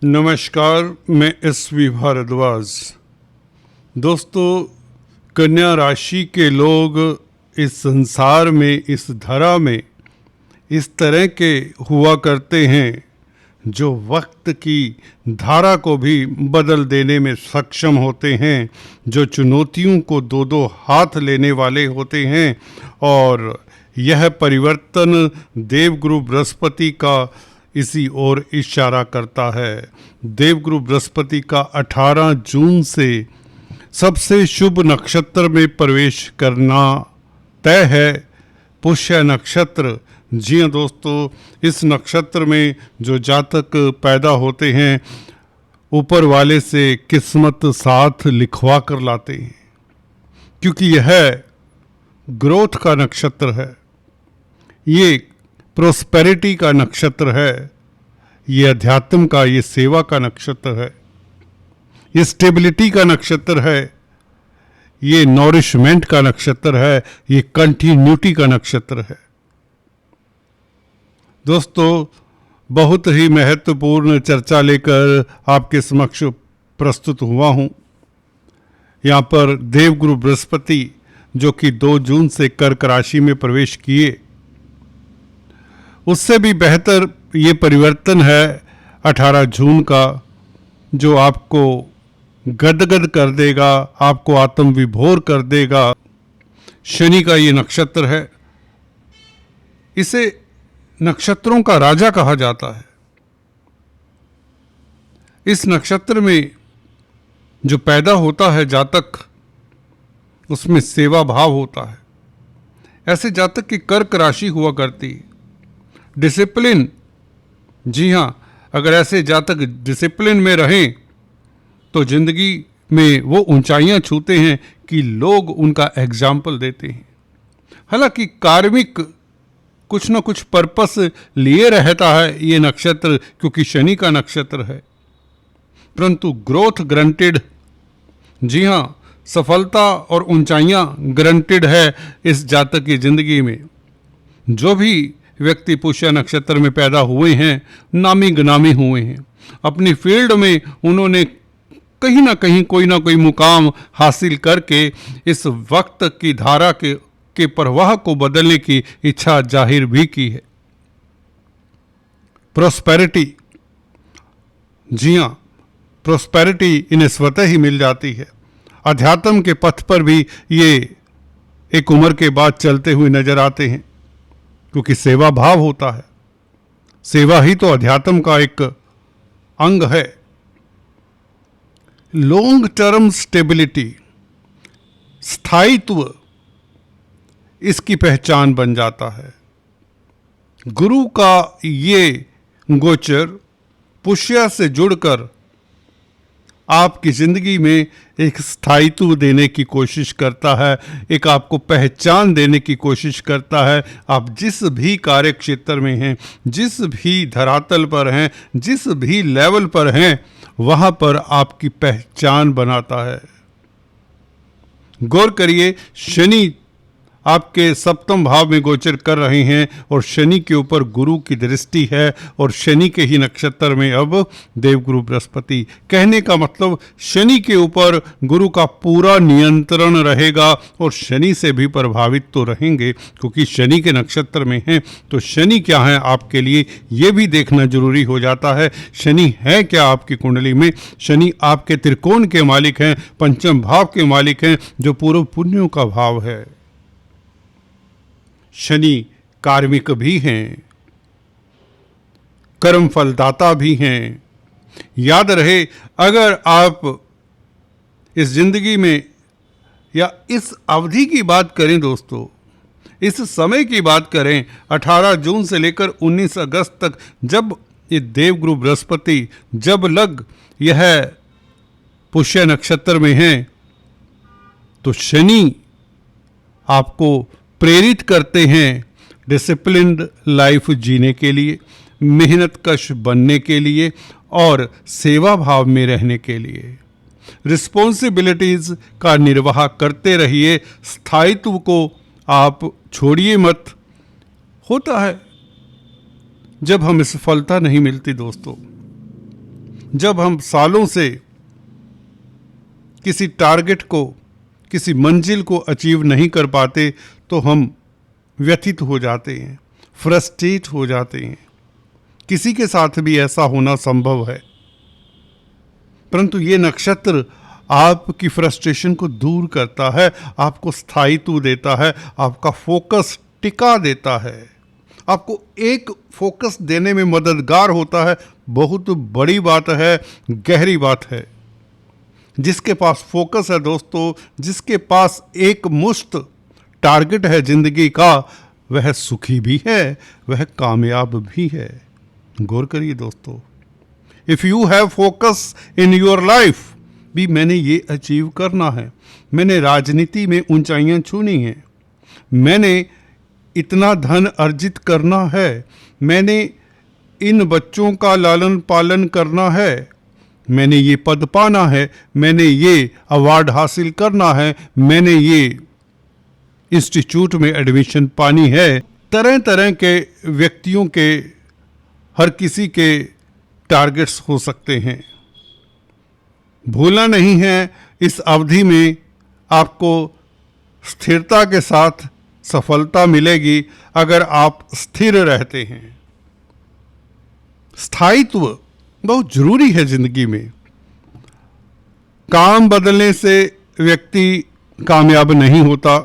नमस्कार, मैं एस.वी. भारद्वाज। दोस्तों, कन्या राशि के लोग इस संसार में, इस धरा में इस तरह के हुआ करते हैं जो वक्त की धारा को भी बदल देने में सक्षम होते हैं, जो चुनौतियों को दो दो हाथ लेने वाले होते हैं। और यह परिवर्तन देवगुरु बृहस्पति का इसी ओर इशारा करता है। देवगुरु बृहस्पति का 18 जून से सबसे शुभ नक्षत्र में प्रवेश करना तय है, पुष्य नक्षत्र। जी हाँ दोस्तों, इस नक्षत्र में जो जातक पैदा होते हैं, ऊपर वाले से किस्मत साथ लिखवा कर लाते हैं, क्योंकि यह ग्रोथ का नक्षत्र है, ये प्रोस्पेरिटी का नक्षत्र है, ये अध्यात्म का, ये सेवा का नक्षत्र है, ये स्टेबिलिटी का नक्षत्र है, ये नॉरिशमेंट का नक्षत्र है, ये कंटिन्यूटी का नक्षत्र है। दोस्तों, बहुत ही महत्वपूर्ण चर्चा लेकर आपके समक्ष प्रस्तुत हुआ हूँ। यहाँ पर देवगुरु बृहस्पति जो कि 2 जून से कर्क राशि में प्रवेश किए, उससे भी बेहतर ये परिवर्तन है 18 जून का, जो आपको गदगद कर देगा, आपको आत्म विभोर कर देगा। शनि का ये नक्षत्र है, इसे नक्षत्रों का राजा कहा जाता है। इस नक्षत्र में जो पैदा होता है जातक, उसमें सेवा भाव होता है। ऐसे जातक की कर्क राशि हुआ करती है। डिसिप्लिन, जी हाँ, अगर ऐसे जातक डिसिप्लिन में रहें तो जिंदगी में वो ऊंचाइयां छूते हैं कि लोग उनका एग्जाम्पल देते हैं। हालांकि कार्मिक कुछ न कुछ पर्पस लिए रहता है ये नक्षत्र, क्योंकि शनि का नक्षत्र है, परंतु ग्रोथ ग्रंटेड, जी हाँ, सफलता और ऊंचाइयां ग्रंटेड है इस जातक की जिंदगी में। जो भी व्यक्ति पुष्य नक्षत्र में पैदा हुए हैं, नामी गनामी हुए हैं। अपनी फील्ड में उन्होंने कहीं ना कहीं कोई ना कोई मुकाम हासिल करके इस वक्त की धारा के प्रवाह को बदलने की इच्छा जाहिर भी की है। प्रोस्पेरिटी, जी हाँ, प्रोस्पेरिटी इन्हें स्वतः ही मिल जाती है। अध्यात्म के पथ पर भी ये एक उम्र के बाद चलते हुए नजर आते हैं, क्योंकि सेवा भाव होता है। सेवा ही तो अध्यात्म का एक अंग है। लॉन्ग टर्म स्टेबिलिटी, स्थायित्व, इसकी पहचान बन जाता है। गुरु का ये गोचर पुष्य से जुड़कर आपकी जिंदगी में एक स्थायित्व देने की कोशिश करता है, एक आपको पहचान देने की कोशिश करता है। आप जिस भी कार्य क्षेत्र में हैं, जिस भी धरातल पर हैं, जिस भी लेवल पर हैं, वहाँ पर आपकी पहचान बनाता है। गौर करिए, शनि आपके सप्तम भाव में गोचर कर रहे हैं और शनि के ऊपर गुरु की दृष्टि है, और शनि के ही नक्षत्र में अब देवगुरु बृहस्पति। कहने का मतलब, शनि के ऊपर गुरु का पूरा नियंत्रण रहेगा और शनि से भी प्रभावित तो रहेंगे, क्योंकि शनि के नक्षत्र में हैं। तो शनि क्या है आपके लिए, ये भी देखना जरूरी हो जाता है। शनि है क्या आपकी कुंडली में? शनि आपके त्रिकोण के मालिक हैं, पंचम भाव के मालिक हैं, जो पूर्व पुण्यों का भाव है। शनि कार्मिक भी हैं, कर्म फलदाता भी हैं। याद रहे, अगर आप इस जिंदगी में या इस अवधि की बात करें दोस्तों, इस समय की बात करें, 18 जून से लेकर 19 अगस्त तक, जब ये देवगुरु बृहस्पति जब लग यह पुष्य नक्षत्र में हैं, तो शनि आपको प्रेरित करते हैं डिसिप्लिन्ड लाइफ जीने के लिए, मेहनतकश बनने के लिए और सेवा भाव में रहने के लिए। रिस्पॉन्सिबिलिटीज़ का निर्वाह करते रहिए, स्थायित्व को आप छोड़िए मत। होता है जब हमें सफलता नहीं मिलती दोस्तों, जब हम सालों से किसी टारगेट को, किसी मंजिल को अचीव नहीं कर पाते तो हम व्यथित हो जाते हैं, फ्रस्ट्रेट हो जाते हैं। किसी के साथ भी ऐसा होना संभव है, परंतु ये नक्षत्र आपकी फ्रस्ट्रेशन को दूर करता है, आपको स्थायित्व देता है, आपका फोकस टिका देता है, आपको एक फोकस देने में मददगार होता है। बहुत बड़ी बात है, गहरी बात है। जिसके पास फोकस है दोस्तों, जिसके पास एक मुश्त टारगेट है जिंदगी का, वह सुखी भी है, वह कामयाब भी है। गौर करिए दोस्तों, if you have focus in your life, भी मैंने ये अचीव करना है, मैंने राजनीति में ऊंचाइयां छूनी हैं, मैंने इतना धन अर्जित करना है, मैंने इन बच्चों का लालन पालन करना है, मैंने ये पद पाना है, मैंने ये अवार्ड हासिल करना है, मैंने ये इंस्टीट्यूट में एडमिशन पानी है। तरह तरह के व्यक्तियों के, हर किसी के टारगेट्स हो सकते हैं। भूलना नहीं है, इस अवधि में आपको स्थिरता के साथ सफलता मिलेगी अगर आप स्थिर रहते हैं। स्थायित्व बहुत जरूरी है जिंदगी में। काम बदलने से व्यक्ति कामयाब नहीं होता,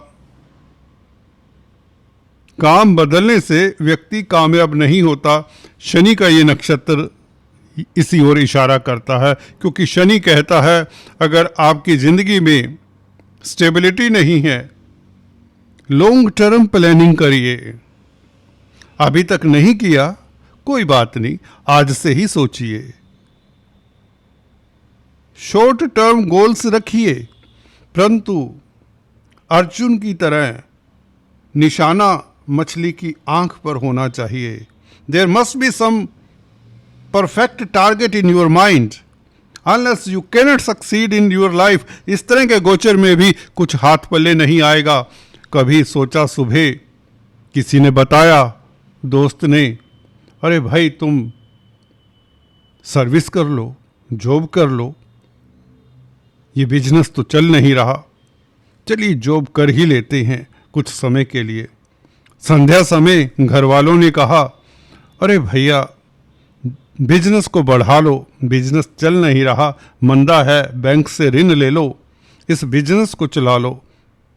काम बदलने से व्यक्ति कामयाब नहीं होता। शनि का ये नक्षत्र इसी ओर इशारा करता है, क्योंकि शनि कहता है अगर आपकी जिंदगी में स्टेबिलिटी नहीं है, लॉन्ग टर्म प्लानिंग करिए। अभी तक नहीं किया, कोई बात नहीं, आज से ही सोचिए। शॉर्ट टर्म गोल्स रखिए, परंतु अर्जुन की तरह निशाना मछली की आंख पर होना चाहिए। There must be some perfect target in your mind, unless you cannot succeed in your life. इस तरह के गोचर में भी कुछ हाथ पल्ले नहीं आएगा। कभी सोचा सुबह, किसी ने बताया, दोस्त ने, अरे भाई तुम सर्विस कर लो, जॉब कर लो, ये बिजनेस तो चल नहीं रहा, चलिए जॉब कर ही लेते हैं कुछ समय के लिए। संध्या समय घर वालों ने कहा, अरे भैया बिजनेस को बढ़ा लो, बिजनेस चल नहीं रहा, मंदा है, बैंक से ऋण ले लो, इस बिजनेस को चला लो।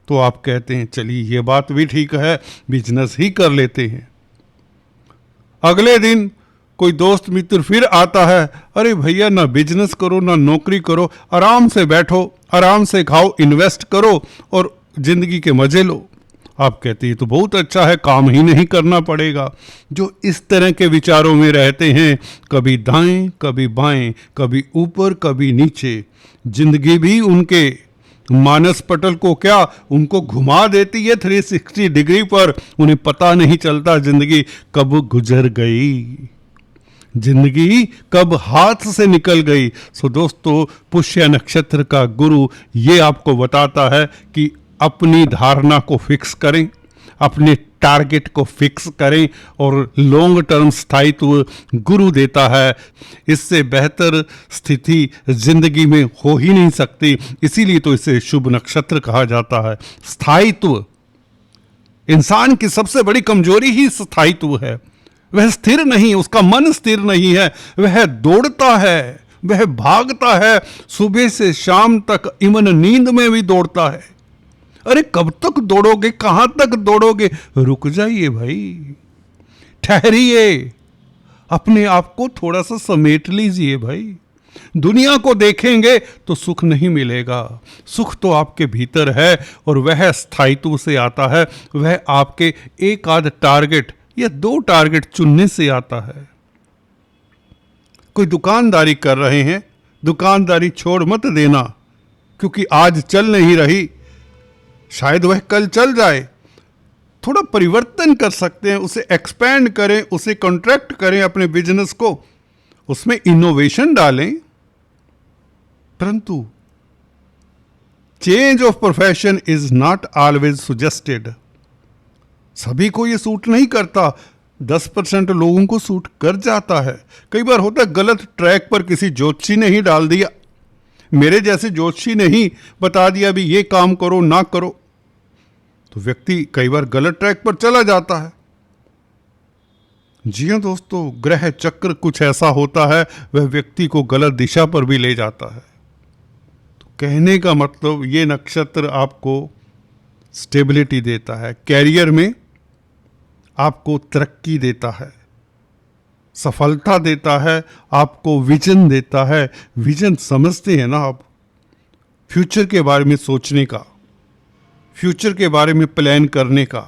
तो आप कहते हैं चलिए ये बात भी ठीक है, बिजनेस ही कर लेते हैं। अगले दिन कोई दोस्त मित्र फिर आता है, अरे भैया ना बिजनेस करो ना नौकरी करो, आराम से बैठो, आराम से खाओ, इन्वेस्ट करो और जिंदगी के मजे लो। आप कहते हैं तो बहुत अच्छा है, काम ही नहीं करना पड़ेगा। जो इस तरह के विचारों में रहते हैं, कभी दाएं कभी बाएं, कभी ऊपर कभी नीचे, जिंदगी भी उनके मानस पटल को क्या उनको घुमा देती है 360 डिग्री पर। उन्हें पता नहीं चलता जिंदगी कब गुजर गई, जिंदगी कब हाथ से निकल गई। सो दोस्तों, पुष्य नक्षत्र का गुरु ये आपको बताता है कि अपनी धारणा को फिक्स करें, अपने टारगेट को फिक्स करें और लॉन्ग टर्म स्थायित्व गुरु देता है। इससे बेहतर स्थिति जिंदगी में हो ही नहीं सकती, इसीलिए तो इसे शुभ नक्षत्र कहा जाता है। स्थायित्व, इंसान की सबसे बड़ी कमजोरी ही स्थायित्व है। वह स्थिर नहीं, उसका मन स्थिर नहीं है, वह दौड़ता है, वह भागता है, सुबह से शाम तक, इवन नींद में भी दौड़ता है। अरे कब तक दौड़ोगे, कहां तक दौड़ोगे? रुक जाइए भाई, ठहरिए, अपने आप को थोड़ा सा समेट लीजिए भाई। दुनिया को देखेंगे तो सुख नहीं मिलेगा, सुख तो आपके भीतर है और वह स्थायित्व से आता है, वह आपके एक आध टारगेट या 2 टारगेट चुनने से आता है। कोई दुकानदारी कर रहे हैं, दुकानदारी छोड़ मत देना, क्योंकि आज चल नहीं रही, शायद वह कल चल जाए। थोड़ा परिवर्तन कर सकते हैं, उसे एक्सपैंड करें, उसे कॉन्ट्रैक्ट करें अपने बिजनेस को, उसमें इनोवेशन डालें। परंतु change of profession is not always suggested. सभी को ये सूट नहीं करता। 10% लोगों को सूट कर जाता है। कई बार होता है गलत ट्रैक पर किसी ज्योतिषी ने ही डाल दिया, मेरे जैसे ज्योतिषी ने ही बता दिया भी ये काम करो ना करो, तो व्यक्ति कई बार गलत ट्रैक पर चला जाता है। जी हाँ दोस्तों, ग्रह चक्र कुछ ऐसा होता है वह व्यक्ति को गलत दिशा पर भी ले जाता है। तो कहने का मतलब ये नक्षत्र आपको स्टेबिलिटी देता है, कैरियर में आपको तरक्की देता है, सफलता देता है, आपको विजन देता है। विजन समझते हैं ना आप, फ्यूचर के बारे में सोचने का, फ्यूचर के बारे में प्लान करने का,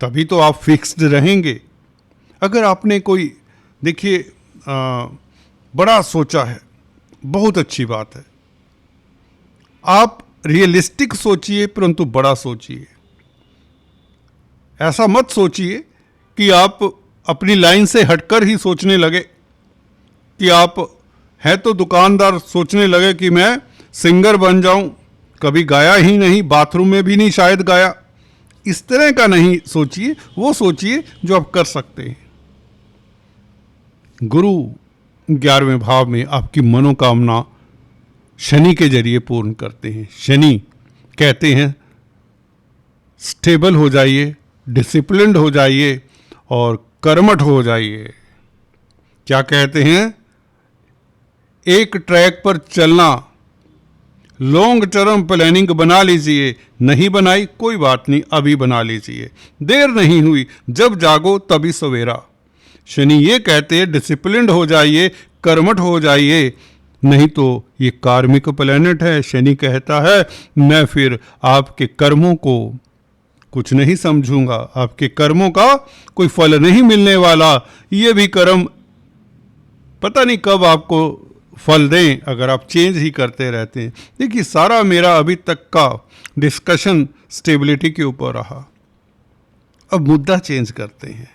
तभी तो आप फिक्स्ड रहेंगे। अगर आपने कोई देखिए बड़ा सोचा है, बहुत अच्छी बात है, आप रियलिस्टिक सोचिए परंतु बड़ा सोचिए। ऐसा मत सोचिए कि आप अपनी लाइन से हटकर ही सोचने लगे, कि आप है तो दुकानदार सोचने लगे कि मैं सिंगर बन जाऊं, कभी गाया ही नहीं, बाथरूम में भी नहीं शायद गाया। इस तरह का नहीं सोचिए, वो सोचिए जो आप कर सकते हैं। गुरु 11वें भाव में आपकी मनोकामना शनि के जरिए पूर्ण करते हैं। शनि कहते हैं स्टेबल हो जाइए, डिसिप्लिन्ड हो जाइए और कर्मठ हो जाइए। क्या कहते हैं? एक ट्रैक पर चलना, लॉन्ग टर्म प्लानिंग बना लीजिए। नहीं बनाई कोई बात नहीं, अभी बना लीजिए, देर नहीं हुई, जब जागो तभी सवेरा। शनि ये कहते हैं डिसिप्लिन्ड हो जाइए, कर्मठ हो जाइए, नहीं तो ये कार्मिक प्लैनेट है। शनि कहता है मैं फिर आपके कर्मों को कुछ नहीं समझूंगा, आपके कर्मों का कोई फल नहीं मिलने वाला। ये भी कर्म पता नहीं कब आपको फल दें अगर आप चेंज ही करते रहते हैं। देखिए सारा मेरा अभी तक का डिस्कशन स्टेबिलिटी के ऊपर रहा। अब मुद्दा चेंज करते हैं।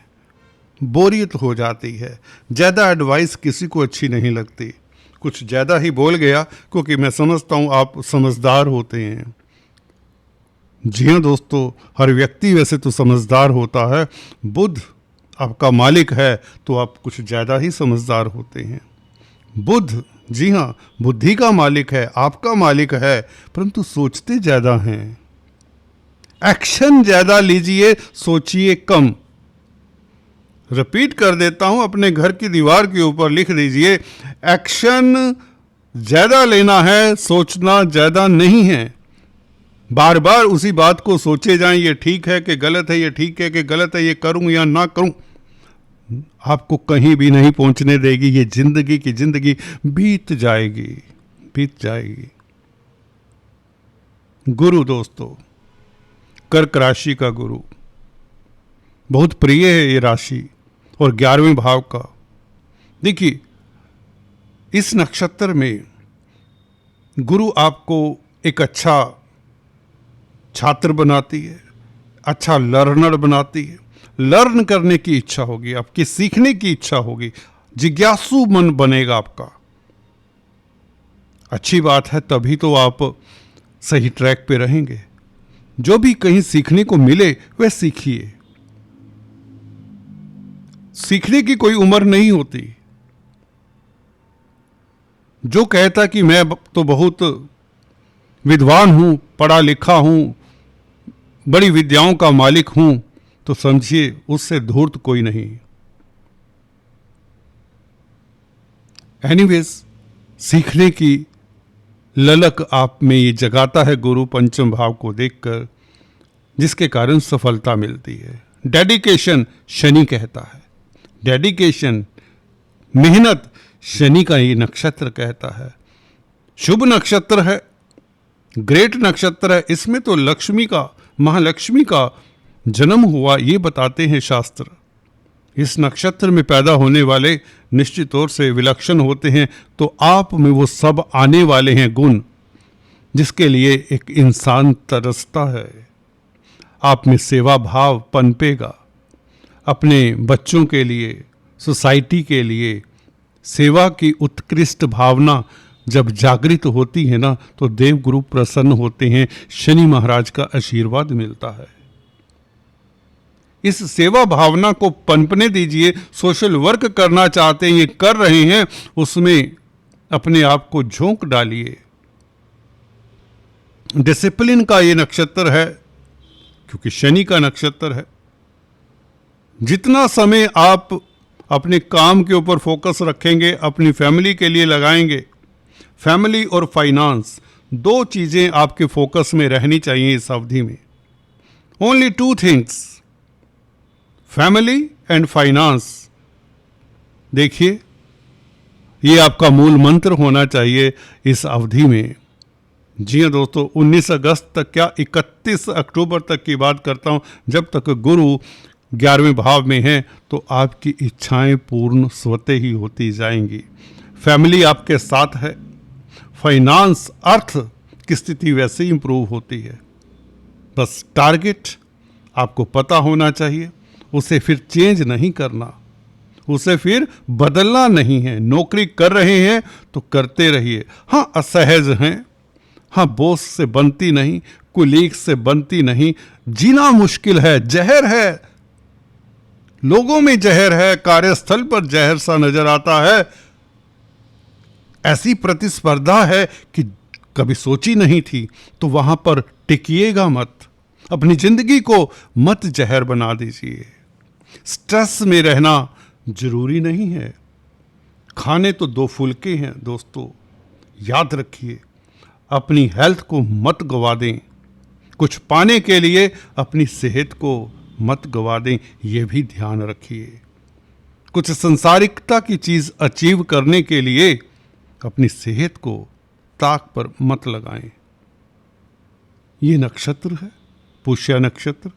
बोरियत हो जाती है, ज़्यादा एडवाइस किसी को अच्छी नहीं लगती। कुछ ज़्यादा ही बोल गया क्योंकि मैं समझता हूँ आप समझदार होते हैं। जी हाँ दोस्तों, हर व्यक्ति वैसे तो समझदार होता है। बुध आपका मालिक है तो आप कुछ ज़्यादा ही समझदार होते हैं। बुध जी हाँ बुद्धि का मालिक है, आपका मालिक है, परंतु सोचते ज़्यादा हैं। एक्शन ज़्यादा लीजिए, सोचिए कम। रिपीट कर देता हूं, अपने घर की दीवार के ऊपर लिख दीजिए, एक्शन ज़्यादा लेना है, सोचना ज़्यादा नहीं है। बार बार उसी बात को सोचे जाएं, ये ठीक है कि गलत है, ये ठीक है कि गलत है, ये करूं या ना करूं, आपको कहीं भी नहीं पहुंचने देगी। ये जिंदगी की जिंदगी बीत जाएगी, बीत जाएगी। गुरु दोस्तों, कर्क राशि का गुरु बहुत प्रिय है ये राशि और 11वें भाव का। देखिए इस नक्षत्र में गुरु आपको एक अच्छा छात्र बनाती है, अच्छा लर्नर बनाती है। लर्न करने की इच्छा होगी, आपकी सीखने की इच्छा होगी, जिज्ञासु मन बनेगा आपका। अच्छी बात है, तभी तो आप सही ट्रैक पे रहेंगे। जो भी कहीं सीखने को मिले वह सीखिए। सीखने की कोई उम्र नहीं होती। जो कहता कि मैं तो बहुत विद्वान हूं, पढ़ा लिखा हूं, बड़ी विद्याओं का मालिक हूं, तो समझिए उससे धूर्त कोई नहीं। एनीवेज, सीखने की ललक आप में ये जगाता है गुरु पंचम भाव को देखकर, जिसके कारण सफलता मिलती है। डेडिकेशन शनि कहता है, डेडिकेशन मेहनत शनि का ये नक्षत्र कहता है। शुभ नक्षत्र है, ग्रेट नक्षत्र है। इसमें तो लक्ष्मी का, महालक्ष्मी का जन्म हुआ ये बताते हैं शास्त्र। इस नक्षत्र में पैदा होने वाले निश्चित तौर से विलक्षण होते हैं। तो आप में वो सब आने वाले हैं गुण जिसके लिए एक इंसान तरसता है। आप में सेवा भाव पनपेगा। अपने बच्चों के लिए, सोसाइटी के लिए सेवा की उत्कृष्ट भावना जब जागृत होती है ना, तो देवगुरु प्रसन्न होते हैं, शनि महाराज का आशीर्वाद मिलता है। इस सेवा भावना को पनपने दीजिए। सोशल वर्क करना चाहते हैं, ये कर रहे हैं, उसमें अपने आप को झोंक डालिए। डिसिप्लिन का ये नक्षत्र है, क्योंकि शनि का नक्षत्र है। जितना समय आप अपने काम के ऊपर फोकस रखेंगे, अपनी फैमिली के लिए लगाएंगे, फैमिली और फाइनेंस दो चीजें आपके फोकस में रहनी चाहिए इस अवधि में। Only two things, family and finance. देखिए, ये आपका मूल मंत्र होना चाहिए इस अवधि में। जी हाँ दोस्तों, 19 अगस्त तक क्या 31 अक्टूबर तक की बात करता हूँ, जब तक गुरु 11वें भाव में है तो आपकी इच्छाएं पूर्ण स्वतः ही होती जाएंगी। फैमिली आपके साथ है, फाइनेंस अर्थ की स्थिति वैसे ही इंप्रूव होती है। बस टारगेट आपको पता होना चाहिए, उसे फिर चेंज नहीं करना, उसे फिर बदलना नहीं है। नौकरी कर रहे हैं तो करते रहिए। हाँ, असहज हैं, हाँ बॉस से बनती नहीं, कुलीग से बनती नहीं, जीना मुश्किल है, जहर है, लोगों में जहर है, कार्यस्थल पर जहर सा नजर आता है। ऐसी प्रतिस्पर्धा है कि कभी सोची नहीं थी, तो वहां पर टिकिएगा मत, अपनी जिंदगी को मत जहर बना दीजिए। स्ट्रेस में रहना जरूरी नहीं है। खाने तो दो फुल्के हैं दोस्तों, याद रखिए। अपनी हेल्थ को मत गवा दें, कुछ पाने के लिए अपनी सेहत को मत गवा दें, यह भी ध्यान रखिए। कुछ संसारिकता की चीज अचीव करने के लिए अपनी सेहत को ताक पर मत लगाएं। ये नक्षत्र है पुष्य नक्षत्र,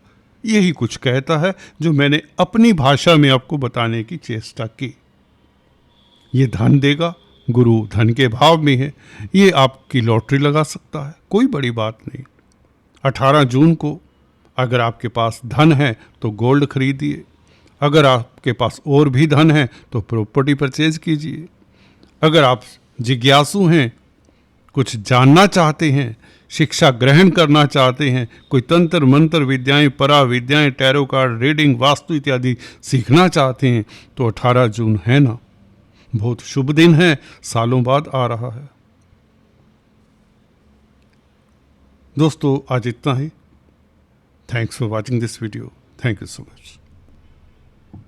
यही कुछ कहता है जो मैंने अपनी भाषा में आपको बताने की चेष्टा की। ये धन देगा, गुरु धन के भाव में है, ये आपकी लॉटरी लगा सकता है, कोई बड़ी बात नहीं। 18 जून को अगर आपके पास धन है तो गोल्ड खरीदिए, अगर आपके पास और भी धन है तो प्रॉपर्टी परचेज कीजिए। अगर आप जिज्ञासु हैं, कुछ जानना चाहते हैं, शिक्षा ग्रहण करना चाहते हैं, कोई तंत्र मंत्र विद्याएं, परा विद्याएं, टैरो कार्ड रीडिंग, वास्तु इत्यादि सीखना चाहते हैं तो 18 जून है ना, बहुत शुभ दिन है, सालों बाद आ रहा है। दोस्तों आज इतना ही। Thanks for watching this video. Thank you so much.